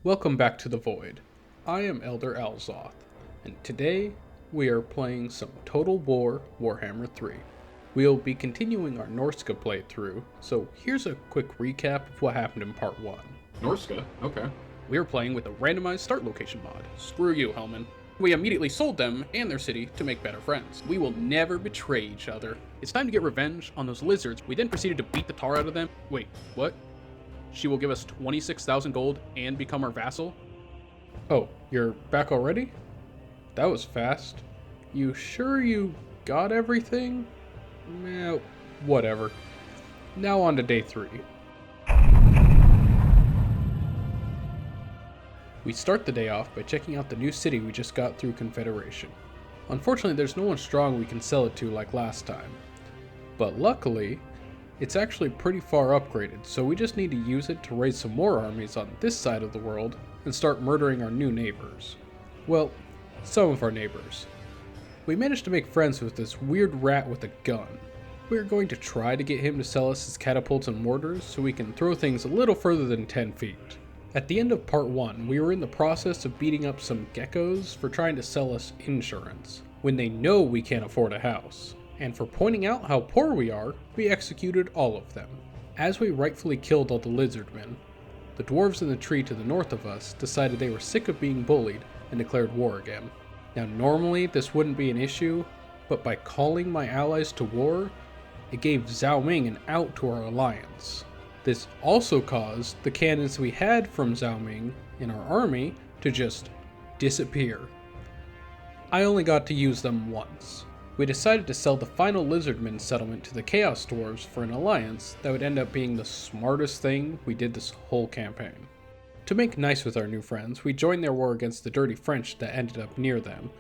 Welcome back to the Void. I am Elder Alzoth, and today we are playing some Total War Warhammer 3. We'll be continuing our Norska playthrough, so here's a quick recap of what happened in part 1. Norska? Okay. We were playing with a randomized start location mod. Screw you, Hellman. We immediately sold them and their city to make better friends. We will never betray each other. It's time to get revenge on those lizards. We then proceeded to beat the tar out of them. Wait, what? She will give us 26,000 gold and become our vassal? Oh, you're back already? That was fast. You sure you got everything? Whatever. Now on to day 3. We start the day off by checking out the new city we just got through Confederation. Unfortunately, there's no one strong we can sell it to like last time. But luckily, it's actually pretty far upgraded, so we just need to use it to raise some more armies on this side of the world and start murdering our new neighbors. Well, some of our neighbors. We managed to make friends with this weird rat with a gun. We are going to try to get him to sell us his catapults and mortars so we can throw things a little further than 10 feet. At the end of part 1, we were in the process of beating up some geckos for trying to sell us insurance, when they know we can't afford a house. And for pointing out how poor we are, we executed all of them. As we rightfully killed all the lizardmen, the dwarves in the tree to the north of us decided they were sick of being bullied and declared war again. Now normally this wouldn't be an issue, but by calling my allies to war, it gave Zhao Ming an out to our alliance. This also caused the cannons we had from Zhao Ming in our army to just disappear. I only got to use them once. We decided to sell the final lizardman settlement to the Chaos Dwarves for an alliance that would end up being the smartest thing we did this whole campaign. To make nice with our new friends, we joined their war against the dirty French that ended up near them,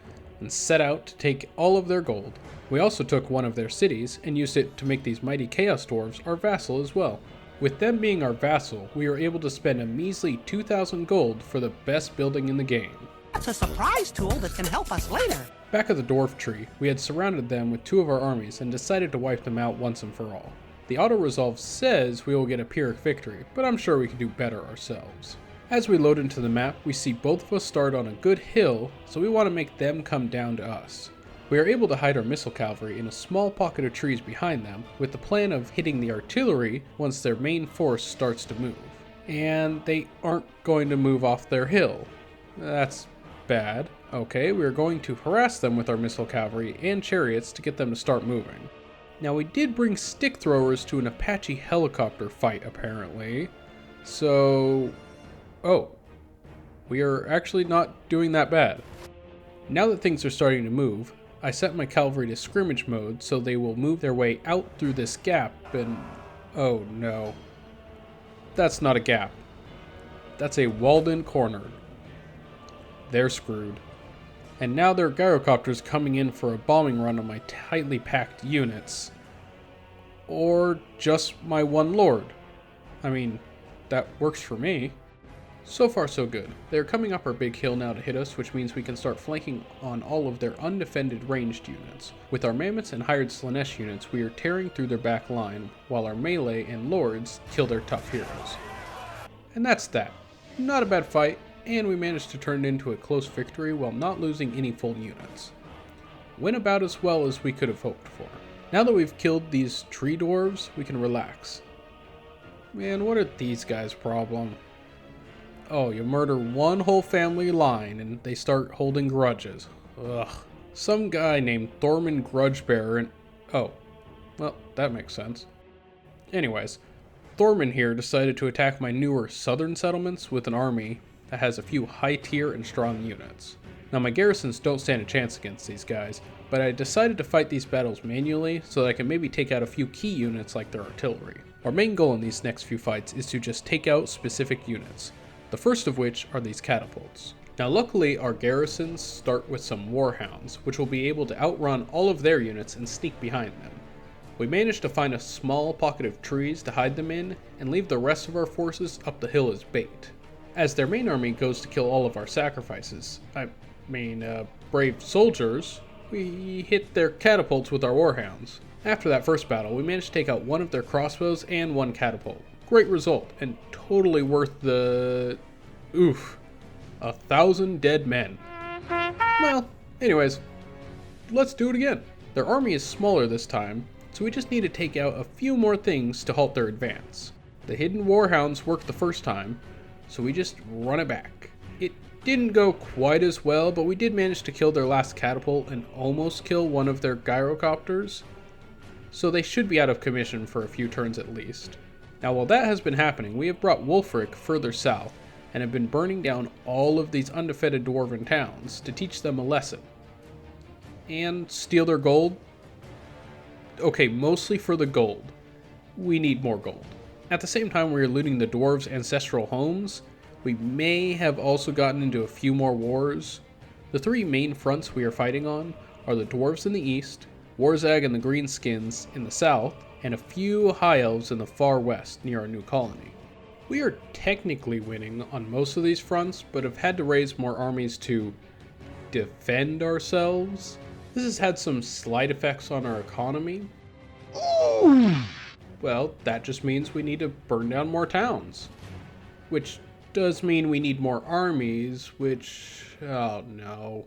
and set out to take all of their gold. We also took one of their cities and used it to make these mighty Chaos Dwarves our vassal as well. With them being our vassal, we were able to spend a measly 2,000 gold for the best building in the game. That's a surprise tool that can help us later. Back at the dwarf tree, we had surrounded them with 2 of our armies and decided to wipe them out once and for all. The auto-resolve says we will get a Pyrrhic victory, but I'm sure we can do better ourselves. As we load into the map, we see both of us start on a good hill, so we want to make them come down to us. We are able to hide our missile cavalry in a small pocket of trees behind them, with the plan of hitting the artillery once their main force starts to move. And they aren't going to move off their hill. That's bad. Okay, we are going to harass them with our missile cavalry and chariots to get them to start moving. Now we did bring stick throwers to an Apache helicopter fight apparently, so... oh, we are actually not doing that bad. Now that things are starting to move, I set my cavalry to scrimmage mode so they will move their way out through this gap and... oh no. That's not a gap. That's a walled-in corner. They're screwed. And now there are gyrocopters coming in for a bombing run on my tightly packed units. Or just my one lord. I mean, that works for me. So far so good. They're coming up our big hill now to hit us, which means we can start flanking on all of their undefended ranged units. With our mammoths and hired Slanesh units, we are tearing through their back line, while our melee and lords kill their tough heroes. And that's that. Not a bad fight, and we managed to turn it into a close victory while not losing any full units. Went about as well as we could have hoped for. Now that we've killed these tree dwarves, we can relax. Man, what are these guys' problem? Oh, you murder one whole family line and they start holding grudges. Ugh. Some guy named Thorman Grudgebearer and... oh, well, that makes sense. Anyways, Thorman here decided to attack my newer southern settlements with an army that has a few high tier and strong units. Now my garrisons don't stand a chance against these guys, but I decided to fight these battles manually so that I can maybe take out a few key units like their artillery. Our main goal in these next few fights is to just take out specific units, the first of which are these catapults. Now luckily our garrisons start with some warhounds, which will be able to outrun all of their units and sneak behind them. We managed to find a small pocket of trees to hide them in and leave the rest of our forces up the hill as bait. As their main army goes to kill all of our sacrifices, brave soldiers, we hit their catapults with our warhounds. After that first battle, we managed to take out one of their crossbows and one catapult. Great result, and totally worth the Oof. 1,000 dead men. Well, anyways, let's do it again. Their army is smaller this time, so we just need to take out a few more things to halt their advance. The hidden warhounds worked the first time, so we just run it back. It didn't go quite as well, but we did manage to kill their last catapult and almost kill one of their gyrocopters, so they should be out of commission for a few turns at least. Now while that has been happening, we have brought Wulfrik further south and have been burning down all of these undefended dwarven towns to teach them a lesson. And steal their gold? Okay, mostly for the gold. We need more gold. At the same time we are looting the dwarves' ancestral homes, we may have also gotten into a few more wars. The three main fronts we are fighting on are the dwarves in the east, Warzag and the Greenskins in the south, and a few high elves in the far west near our new colony. We are technically winning on most of these fronts, but have had to raise more armies to defend ourselves. This has had some slight effects on our economy. Well, that just means we need to burn down more towns. Which does mean we need more armies, which... oh no.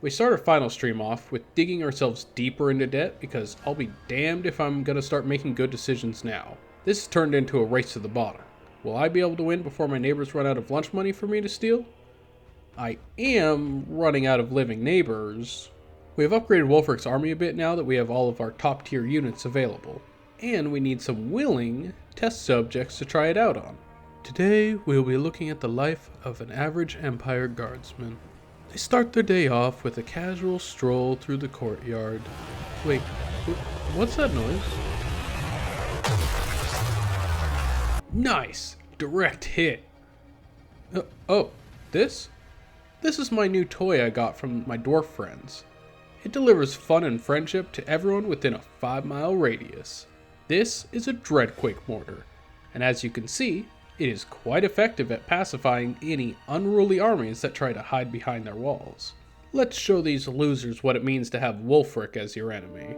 We start our final stream off with digging ourselves deeper into debt, because I'll be damned if I'm gonna start making good decisions now. This has turned into a race to the bottom. Will I be able to win before my neighbors run out of lunch money for me to steal? I am running out of living neighbors. We have upgraded Wulfrik's army a bit now that we have all of our top tier units available. And we need some willing test subjects to try it out on. Today we'll be looking at the life of an average Empire guardsman. They start their day off with a casual stroll through the courtyard. Wait, what's that noise? Nice! Direct hit! Oh, this? This is my new toy I got from my dwarf friends. It delivers fun and friendship to everyone within a 5-mile radius. This is a Dreadquake mortar, and as you can see, it is quite effective at pacifying any unruly armies that try to hide behind their walls. Let's show these losers what it means to have Wulfrik as your enemy.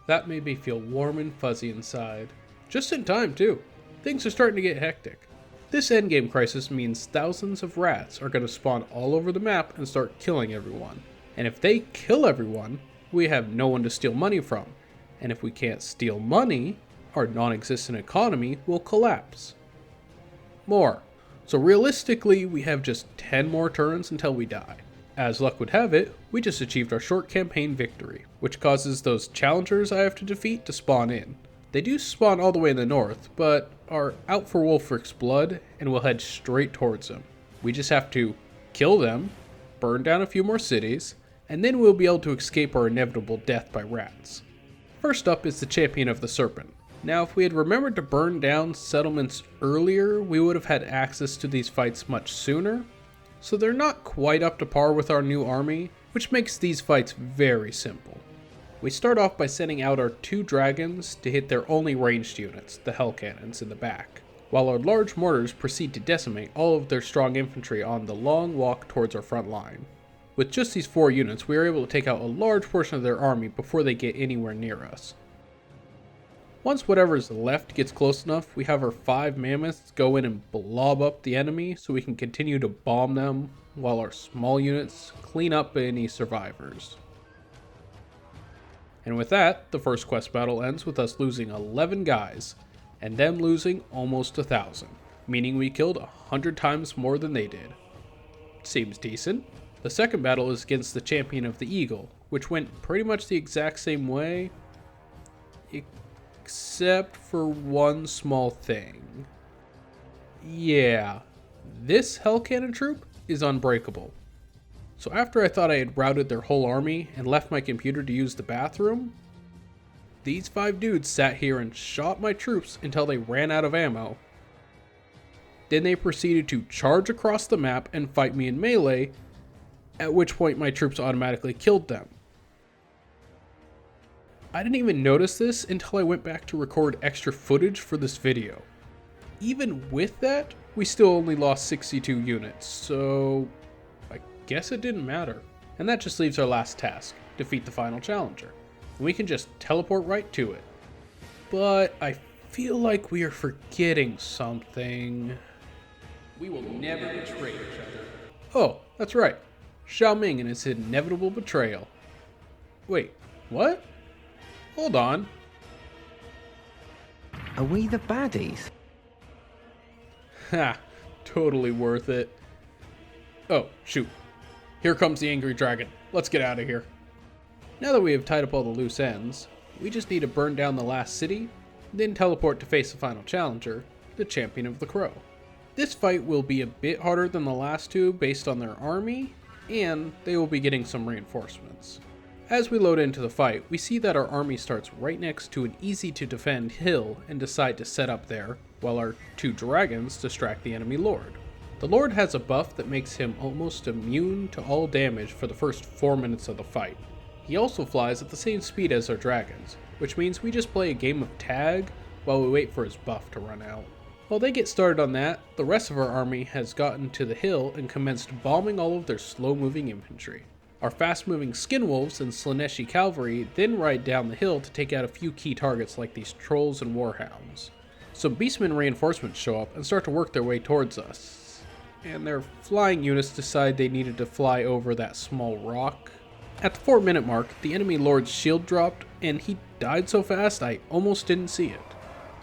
That made me feel warm and fuzzy inside. Just in time, too. Things are starting to get hectic. This endgame crisis means thousands of rats are going to spawn all over the map and start killing everyone. And if they kill everyone, we have no one to steal money from. And if we can't steal money, our non-existent economy will collapse. More. So realistically, we have just 10 more turns until we die. As luck would have it, we just achieved our short campaign victory, which causes those challengers I have to defeat to spawn in. They do spawn all the way in the north, but are out for Wulfrik's blood and will head straight towards him. We just have to kill them, burn down a few more cities, and then we'll be able to escape our inevitable death by rats. First up is the Champion of the Serpent. Now, if we had remembered to burn down settlements earlier, we would have had access to these fights much sooner. So they're not quite up to par with our new army, which makes these fights very simple. We start off by sending out our 2 dragons to hit their only ranged units, the hell cannons in the back, while our large mortars proceed to decimate all of their strong infantry on the long walk towards our front line. With just these 4 units, we are able to take out a large portion of their army before they get anywhere near us. Once whatever is left gets close enough, we have our 5 mammoths go in and blob up the enemy so we can continue to bomb them while our small units clean up any survivors. And with that, the first quest battle ends with us losing 11 guys, and them losing almost 1,000, meaning we killed 100 times more than they did. Seems decent. The second battle is against the Champion of the Eagle, which went pretty much the exact same way, except for one small thing. Yeah, this Hell Cannon troop is unbreakable. So after I thought I had routed their whole army and left my computer to use the bathroom, these 5 dudes sat here and shot my troops until they ran out of ammo. Then they proceeded to charge across the map and fight me in melee, at which point my troops automatically killed them. I didn't even notice this until I went back to record extra footage for this video. Even with that, we still only lost 62 units, so I guess it didn't matter. And that just leaves our last task, defeat the final challenger. And we can just teleport right to it. But I feel like we are forgetting something. We will never betray each other. Oh, that's right. Xiao Ming and his inevitable betrayal. Wait, what? Hold on. Are we the baddies? Ha, totally worth it. Oh, shoot. Here comes the angry dragon. Let's get out of here. Now that we have tied up all the loose ends, we just need to burn down the last city, then teleport to face the final challenger, the Champion of the Crow. This fight will be a bit harder than the last 2 based on their army, and they will be getting some reinforcements. As we load into the fight, we see that our army starts right next to an easy to defend hill and decide to set up there, while our 2 dragons distract the enemy lord. The lord has a buff that makes him almost immune to all damage for the first 4 minutes of the fight. He also flies at the same speed as our dragons, which means we just play a game of tag while we wait for his buff to run out. While they get started on that, the rest of our army has gotten to the hill and commenced bombing all of their slow-moving infantry. Our fast-moving skinwolves and Slaneshi cavalry then ride down the hill to take out a few key targets like these trolls and warhounds. Some beastmen reinforcements show up and start to work their way towards us, and their flying units decide they needed to fly over that small rock. At the 4-minute mark, the enemy lord's shield dropped, and he died so fast I almost didn't see it.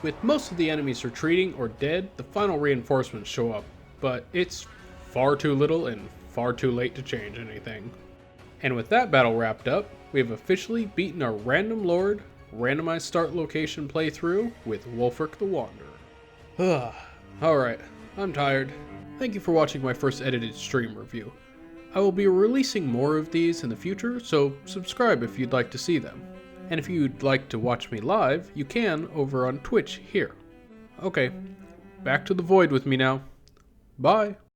With most of the enemies retreating or dead, the final reinforcements show up, but it's far too little and far too late to change anything. And with that battle wrapped up, we have officially beaten our random lord, randomized start location playthrough with Wulfrik the Wanderer. Alright, I'm tired. Thank you for watching my first edited stream review. I will be releasing more of these in the future, so subscribe if you'd like to see them. And if you'd like to watch me live, you can over on Twitch here. Okay, back to the void with me now. Bye!